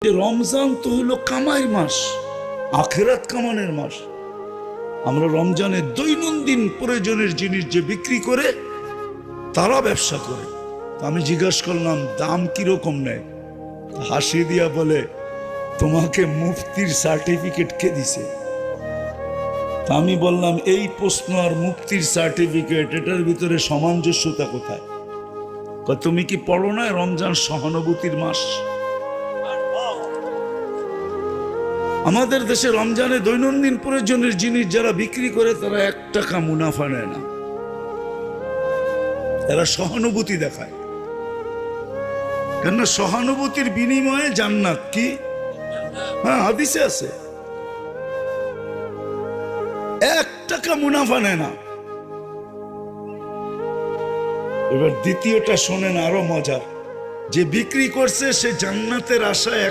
রমজান তো হলো কামাই মাস, আখেরাত কামানের মাস। আমরা রমজানে দৈনন্দিন প্রয়োজনের জিনিস যে বিক্রি করে তারা ব্যবসা করে। আমি জিজ্ঞাসা করলাম দাম কিরকম নেয়, হাসি দিয়া বলে তোমাকে মুফতির সার্টিফিকেট কে দিছে? আমি বললাম এই প্রশ্ন আর মুফতির সার্টিফিকেট এটার ভিতরে সামঞ্জস্যতা কোথায়? তুমি কি পড়ো না রমজান সহানুভূতির মাস? আমাদের দেশে রমজানে দৈনন্দিন প্রয়োজনের জিনিস যারা বিক্রি করে তারা 1 টাকা মুনাফা নেয় না, এরা সহানুভূতি দেখায়। কেন? সহানুভূতির বিনিময়ে জান্নাত। কি? হ্যাঁ, হাদিসে আছে 1 টাকা মুনাফা নেয় না। এবার দ্বিতীয়টা শোনেন, আরো মজার। যে বিক্রি করছে সে জান্নাতের আশায় 1